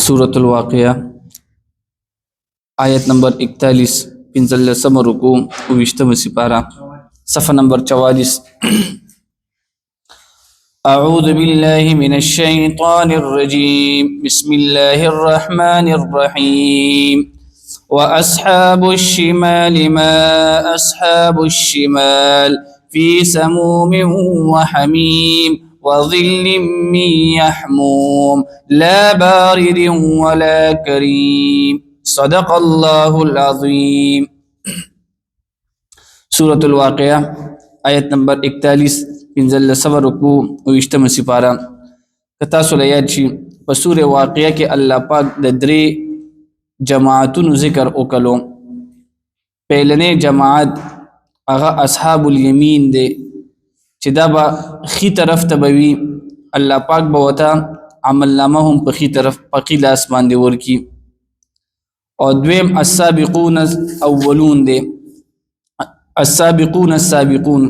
सूरत الواقعہ آیت نمبر 41 پنځلسم رکوع 20 سپارہ صفحہ نمبر 44 اعوذ باللہ من الشیطان الرجیم بسم اللہ الرحمن الرحیم واصحاب الشمال ما اصحاب الشمال في سموم وحميم وظل من يحموم لا بارد ولا كريم صدق الله العظيم سورة الواقعہ آیت نمبر 41 پنځلسم رکوع 20 سپارہ کتا سولیات شي په سورة واقعہ کې الله پاک د درې جماعتونو ذکر وکړو. پهلنې جماعت هغه اصحاب الیمین دی چې دا به خي طرف ته به وي، الله پاک به ورته عمل نامه هم په خي طرف په خي لاس باندې ورکي. او دویم السابقون اولون دی، السابقون السابقون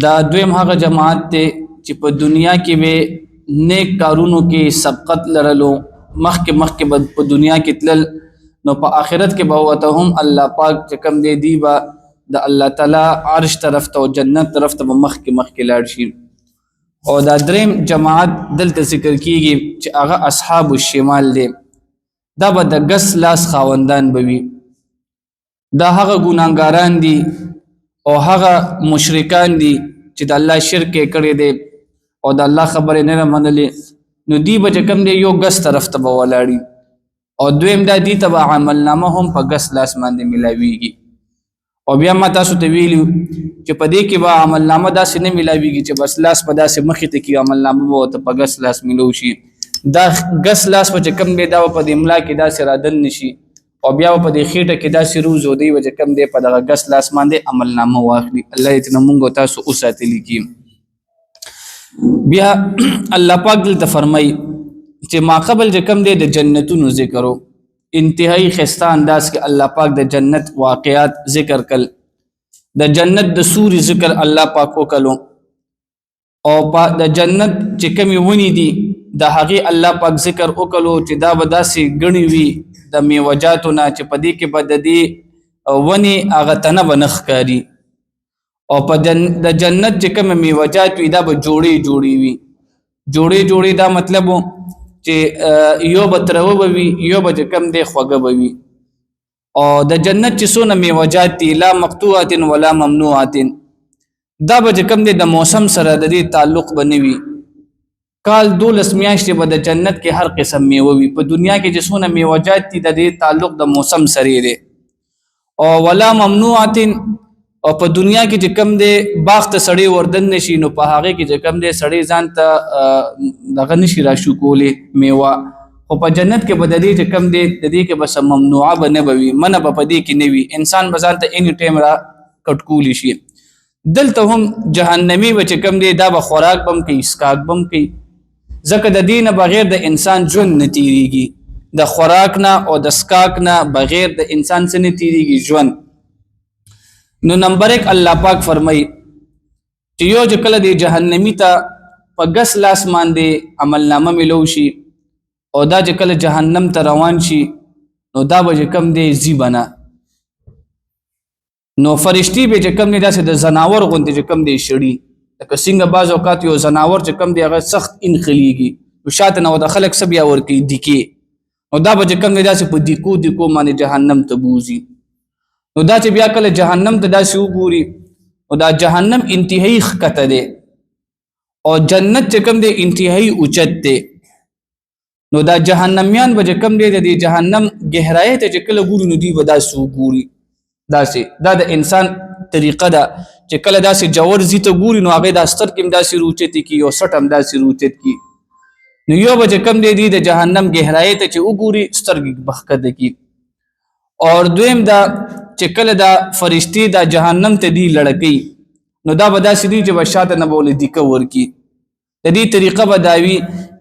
دا دویم هغه جماعت دی چې په دنیا کې به نیک کارونو کې سبقت لرلو، مخکې به په دنیا کې تلل، نو په آخرت کې به ورته هم الله پاک چې کوم دی به د الله تعالی عرش طرف ته او جنت طرف ته مخکې لاړ شي. او دا دریم جماعت دلته ذکر کیږي چې هغه اصحاب الشمال دی، دا به د ګس لاس خاوندان بوي. دا هغه ګناهګاران دي او هغه مشرکان دي چې د الله شرک کړي دي او د الله خبره نه منلې، نو دی به کوم دی یو ګس طرف ته به ولاړي. او دویم دا دی ته عمل نامه هم په ګس لاس باندې ملاويږي. او بیا ما تاسو ته ویلو چې په دې کې به عمل نامه داسې نه ملاويږي چې بس لاس په داسې مخې ته کې عمل نامه به ورته په ګس لاس ملو شي. دا ګس لاس به چې کوم دی دا په دې املا کې داسې رادن نشي او بیا په دې خېټه کې داسې روز او دی چې کوم دی په دغه ګس لاس باندې عمل نامه واخلي. الله دې موږ تاسو وساتلی کی. بیا الله پاک دلته فرمایي چې ما قبل چې کوم دی د جنتونو ذکرو، انتهایی خسته انداز کې الله پاک د جنت واقعات ذکر کړل، د جنت د سوري ذکر الله پاک وکړو، او د جنت چې کومې ونې دي د هغې الله پاک ذکر وکړو چې دا به داسې ګڼې وي د میوجاتو نه چې په دې کې به د دې ونې هغه تنه به نه ښکاري. او په د جنت چې کومه میوجات وي دا به جوړې وي. جوړې دا مطلب چې یو به تروه به وي، یو به کم دی خوږه به وي. او د جنت چې څونه میوجات دي لا مقطوعات ولا ممنوعات، دا به کم دی د موسم سره د دې تعلق به نه وي. کال 12 میاشتې به د جنت کې هر قسم میوه وي. په دنیا کې چې څونه میوجات دي د دې تعلق د موسم سره دی. او ولا ممنوعات، او په دنیا کې چې کم دی باغ ته سړی وردن نشي، نو په هغه کې چې کم دی سړی ځان ته دغه نشي راشو کولی میوه. خو په جنت کې به د دې چې کم دی د دې کې بس ممنوعه به نه وي، منع به په دې کې نه وي، انسان به ځان ته اینی ټایم را کټکولی شي. دلته هم جهنمی به چې کم دی دا به خوراک بم کوي، اسکاک بم کوي، ځکه د دې نه بغیر د انسان ژوند نه تیریږي. د خوراک نه او د اسکاک نه بغیر د انسان څه نه تیریږي ژوند. نو نمبر 1 الله پاک فرمای چې یو چې کله دی جهنمی ته په ګس لاس باندې عمل نامه ملو شي او دا چې کله جهنم ته روان شي نو دا به کم دی زی بنا، نو فرشتي به چې کم دی داسې د زناور غوندې چې کم دی شړي، لکه څنګه بعض اوقات یو زناور چې کم دی هغه سخت انخلیږي نو شاته نو د خلک سب یا ورکی دیکي، نو دا به کم دی داسې په دیکو باندې جهنم ته بوزي. نو دا چې بیا کله جهنم ته داسې وګوري نو دا جهنم انتهایی ښکته دی او جنت چې کوم دی انتهایی اوچت دی. نو دا جهنميان به چې کوم دی د دې جهنم گہرای ته چې کله ګوري نو دی به داسې وګوري. دا د انسان طریقه ده چې کله داسې جوور زی ته ګوري نو هغه د ستر کې داسې روچت کی او سټ هم داسې روچت کی. نو یو به چې کوم دی د جهنم گہرای ته چې وګوري سترګې بخکده کی. اور دویم دا چې کله دا فرشتي دا جهنم ته دی لړکی نو دا به داسې دی چې بشاته نه بوله دیکه ورکی. د دې طریقه به داوي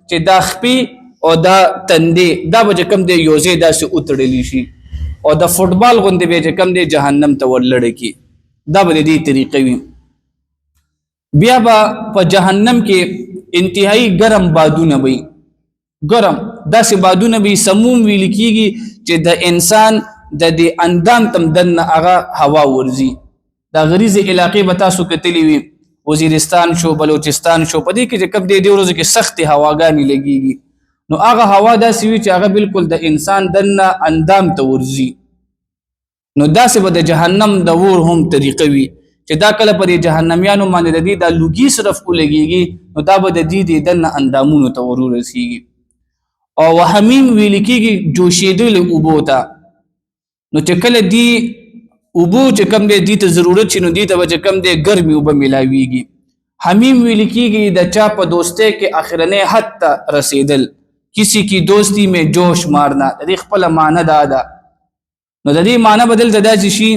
چې دا خپې او دا تندې دا به کم دی یوځای داسې اتړلی شي او د فوټبال غوندې به کم دی جهنم ته ورلړکی. دا به د دې طریقه وي. بیا به په جهنم کې انتهایی ګرم بادونه وي، ګرم داسې بادونه به سموم ویل کیږي چې د انسان د دې اندام تم دنه هغه هوا ورځي. دا غریزي علاقې به تاسو کتلی وي، وزیرستان شو، بلوچستان شو، په دې کې چې کوم دې ورځو کې سختې هواګانې لګیږي، نو هغه هوا داسې وي چې هغه بالکل د انسان دنه اندام ته ورځي. نو داسې به د جهنم د اور هم طریقه وي چې دا کله پر جهنميانو باندې د دې د لوګي صرف ولګيږي، نو دا به د دې دنه اندامونو ته ورسیږي. او وحمیم ویل کېږي جوشیدل اوبو ته. نو چې کله دی اوبو چې کم دی ته ضرورت شي، نو دی ته چې کم دی ګرمي اوبه ملاویږي. حمیم ویل کېږي د چا په دوستۍ کې اخرنۍ حد ته رسیدل، کسی کی دوستی میں جوش مارنا، د دې خپل معنی دا ده. نو د دې معنی بدل ته دا شي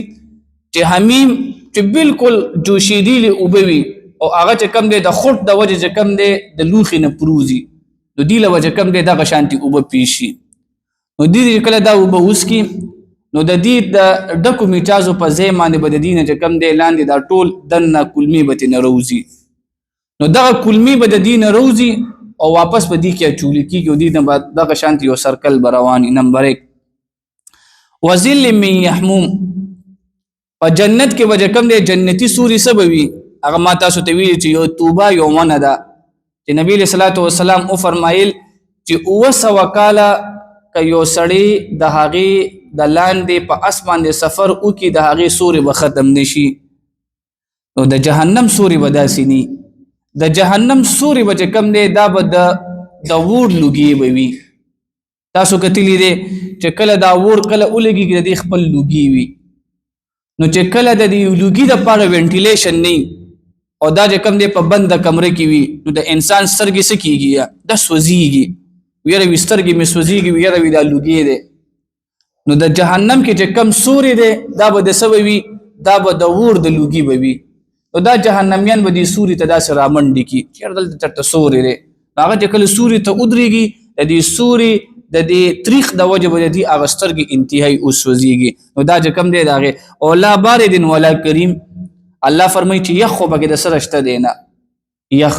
چې حمیم چې بالکل جوشیدلی اوبه وي او هغه چې کم دی د خټ د وجې چې کم دی د لوښي نه پروزي، نو دی له وجه کم دی دغه شانتي اوبه پیشي. نو دی کله دا اوبه وسکي، نو د دې د ډکو میټازو په ځای باندې به د دې نه چې کم دی لاندې دا ټول دنه کلمې به ترې نه روځي. نو دغه کلمې به د دې نه روځي او واپس په دې کې اچولي کېږي او دې نه به دغه شانتي یو سرکل به روان وي. نمبر 1 وظل من یحموم، په جنت کې به چې کوم دی جنتي سوري څه به وي، هغه ما تاسو ته ویلي چې یو توبه یو ونه ده چې نبي علیه صلات وسلام وفرمایل چې 900 کاله که یو سړی د هغې د لاندې په اس باندې سفر وکړي د هغې سوري به ختم نشي. نو د جهنم سوري به داسې ني، د جهنم سوري به چې کوم دی دا به د اور لوګي به وي. تاسو کتلی دی چې کله دا اور کله ولګي د دې خپل لوګي وي، نو چې کله د دې لوګي د پاره وینټیلیشن نه او دا چې کوم دی په بند کمره کې وي، نو د انسان سترګې څه کیږي، د سوځيږي، ویره وي سترګې مې سوځيږي، ویره وي دا لوګي دی. نو د جهنم کې چې کم سوري دی دا به د سوي، دا به د اور د لوګي به وي. نو دا جهنميان به دې سوري ته داسې رامنډي کی چې دلته چرته سوري دی، هغه چې کله سوري ته ودرېږي د دې سوري د دې تاریخ د وجه به دې هغه سترګې انتهایی وسوځيږي. نو دا چې کم دی دغه او لا بارد ولا کریم، الله فرمایي چې یخ خو بګه د سره شته دی نه یخ،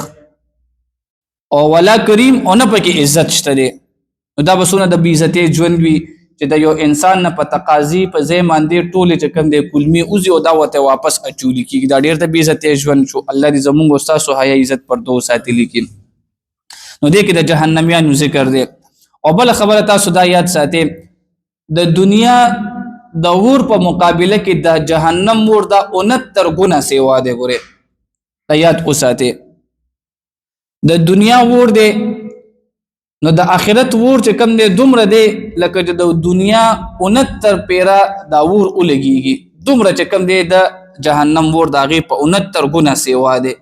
او ولا کریم او نه پکې عزت شته دی. نو دا بسونه د بی عزتۍ ژوند وي چې د یو انسان نه په تقاضي په ځای باندې ټولې چې کوم دی کلمې اوځي او دا ورته واپس اچولي کېږي. دا ډېر د بی عزتۍ ژوند شو. الله دې زمونږ او ستاسو حیا عزت پردو ساتلي کړي. نو دې کې د جهنميانو ذکر دی. او بل خبره تاسو دا یاد ساتئ، د دنیا د اور په مقابله کې د جهنم اور دا 69 ګونه سیوا دی. ګوره دا یاد وساتئ، د دنیا اور دی نو د آخرت اور چې کم دی دومره دی لکه چې د دنیا 69 پیرا دا اور ولګيږي، دومره چې کم دی د جهنم اور د هغې په 69 ګونه سیوا دی.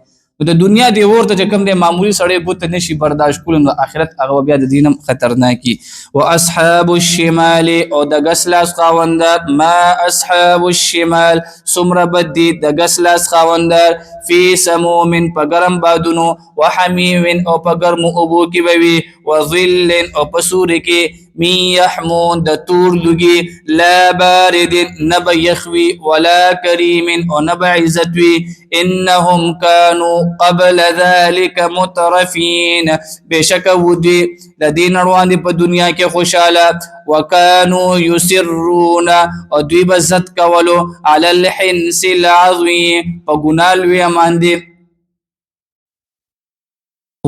د دنیا دی اور ته چې کوم دی معمولی سړی ګوت نشي برداشت کولی، نو آخرت هغه بیا د دینم خطرناکي. واصحاب الشمال، او د ګس لاس خاوندار، ما اصحاب الشمال څومره بد دي د ګس لاس خاوندار، فی سموم په ګرم بادونو، وحمیم او په ګرمو اوبو کې به وي، وظل او په سوري کې، من یحمون د تور لوګي، لا بارد نب یخوي، ولا کریم او نب عزت وي. انهم كانوا قبل ذلك مترفين، بشک ودي د دین روان دي په دنیا کې خوشاله، وكانوا يسرون او دوی بزت کولو، على الحنس العظيم په ګناه لوی باندې.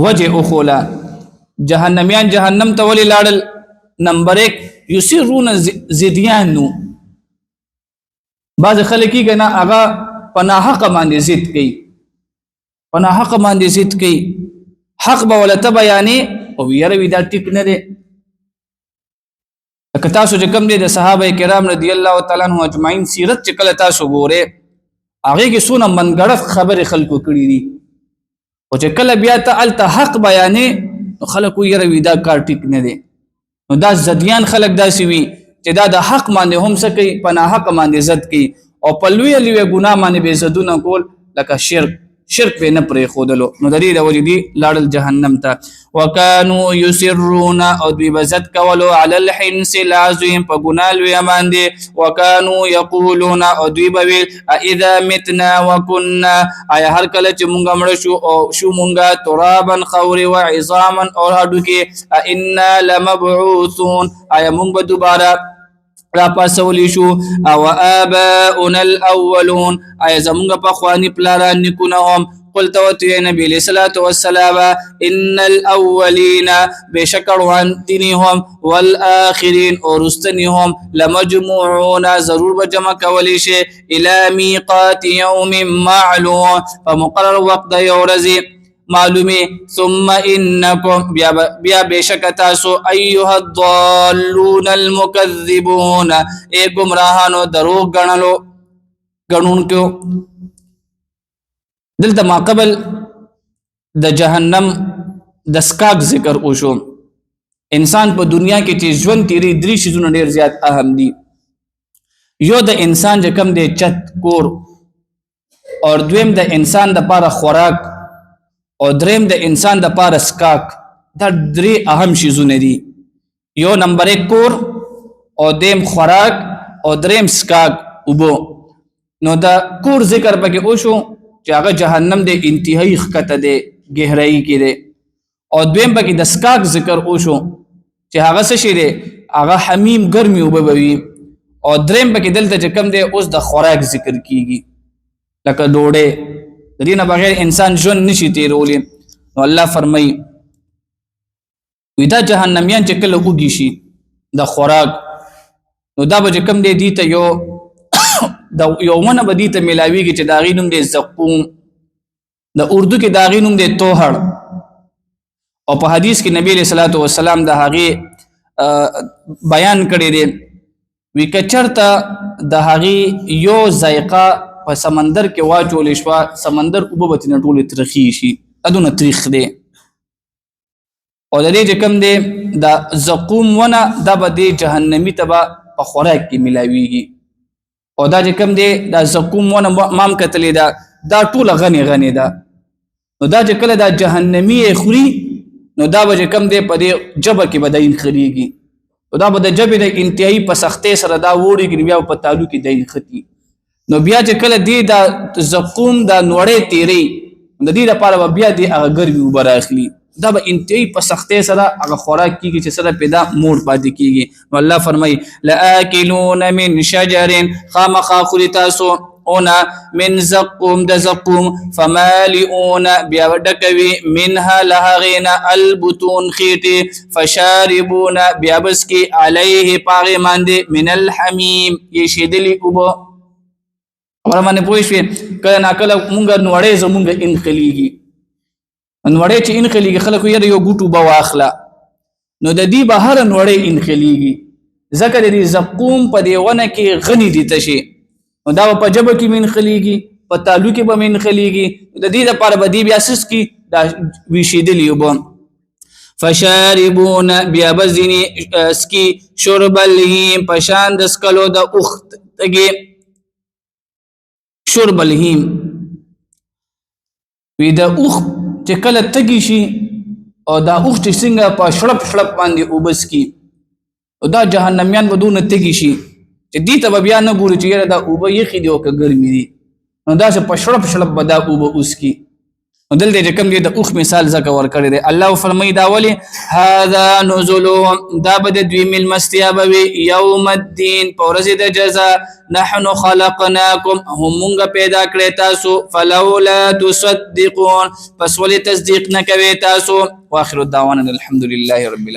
وجه اخولا جهنميان جهنم ته ولې لاړل؟ نمبر 1 يسرون زديانو، بعض خلک یې کنه هغه پناه حق باندې ضد کوي، پناه حق باندې ضد کوي، حق به ولته بیانې او یره وی دا ټیک نه دی. که تاسو چې کوم دی د صحابه کرام رضی الله تعالی عنهم اجمعین سیرت چې کله تاسو ګوره، هغه کې سونه منګړف خبره خلکو کړی دي، او چې کله بیا ته الته حق بیانې خلکو یره وی دا کار ټیک نه دی. نو دا زدیان خلک داسې وي چې دا د حق باندې هم څه کوي، پناه حق باندې ضد کوي، او په لوی لوی ګناه باندې به زدونه کول، لکه شرک شرک په نه پرې خودلو نو د دې د وجې دي لاړل جهنم ته. وکانو یسرون او دوی بزد کولو علی الحنس العظیم په ګناه لویه باندې. وکانو یقولون او دوی به ویل اذا متنا وکنا آیا هر کله چې مونږ مړه شو او شو مونږه ترابا خاورې و عظاما او هډوکې انا لمبعوثون آیا مونږ به دوباره را پاسولی شو. او آباؤنا الاولون آیا زمونږ پخواني پلاران نیکونه هم. قلت وتو نبی علیہ الصلوۃ والسلام ان الاولین بشک روانتنی هم والآخرین اور رستنی هم لمجموعون ضرور بجمع کولی شي الى میقات یوم معلوم فمقرر وقت یورزی معلومی. ثم انکم بیا بشک تاسو ایها الضالون المکذبون ای گمراهانو دروغ گنونکو. دلته ما قبل د جهنم د سکاک ذکر وشو. انسان په دنیا کې چې ژوند تیری درې شیزونه ډیر زیات اهم دي. یو د انسان چې کم دی چت کور او دویم د انسان د پاره خوراک او دریم د انسان د پاره سکاک. دا درې اهم شیزونه دي. یو نمبر 1 کور او دیم خوراک او دریم سکاک وبو. نو دا کور ذکر پکې وشو چې هغه جهنم د انتهایی خکته دی گہرائی کې دی. او دویم پکې د سکاک ذکر وشو چې هغه څه شي دی هغه حمیم ګرمي وبوي. او دریم پکې دلته چې کم دی اوس د خوراک ذکر کیږي لکه ډوډۍ. د دې نه بغیر انسان ژوند نشي تیرولی. نو الله فرمایي وی دا جهنميان چې کله وږي شي د خوراک نو دا به کم دی دي ته د یومنه به دي ته ملاویږي چې دا غي نوم دی زقوم. د اردو کې دا غي نوم دی توهړ. او په حدیث کې نبی صلی الله علیه وسلم د هغه بیان کړی دی وی کچرته د هغه یو ذایقه په سمندر کې واچول شو سمندر وبوت نه ټول ترخی شي ادونه تاریخ دی. او د دې کوم دی د زقوم ونه د بده جهنمی تبا په خوراک کې ملاویږي. او دا چې کوم دی دا زقوم ونه مام کتلې دا ټول غنی ده. نو دا چې کله دا جهنمی خوري نو دا به کوم دی په دې جبه کې بداین خريږي. او دا به د جبه د انتهایی په سختۍ سره دا وړي کې بیا په تعلق کې دین ختی. نو بیا چې کله دی دا زقوم دا نوړې تیری د دې لپاره بیا دی هغه ګرمي وبراخلی. دا به انتهایی په سختۍ سره هغه خوراک کیږي چې سره پیدا موړ پاتې کیږي. نو الله فرمایي لآکلون من شجر خامخا خوري تاسو اونا من زقوم د زقوم فمالئون بیا ډکوي منها لهغینا البطون خیټي فشاربون بیا بسکی علیه پاغه مانده من الحمیم یشدلی وبو. اور باندې پوه شئ کله ناکله مونږ نوړې زمونږ ان خلیږي نوړې چې ان خلیږي خلکو یې یو ګوټو به واخله نو د دې بهر نوړې ان خلیږي ذکر دې زقوم په دیونه کې غنی دي تشي نو دا په جبه کې من خلیږي په تعلق کې به من خلیږي د دې لپاره به دی بیا سس کې دا ویشیدلی وبو. فشاربون بیا بزنی اسکی شرب الهیم پشان د سکلو د اخت تګي شرب الهیم وی د اوخ چې کله تګي شي او دا اوخ چې څنګه په شړپ شړپ باندې وبس کی او دا جهنميان بدون تګي شي چې دې ته بیا نه ګوري چې دا اوبه یخي دی او که ګرمي دي نو دا چې په شړپ شړپ بدا اوبه اوس کی. نو دلته کوم دی د اوخ مثال زکه ور کړی دی. الله فرمایي دا ولی هذا نزلهم دا بد دوی مل مستیابوي یوم الدین په ورځ د جزاء نحن خلقناکم همغه پیدا کړی تاسو فلولا تصدقون پس ولې تصدیق نه کوي تاسو. واخر الدعوانا الحمد لله رب العالمين.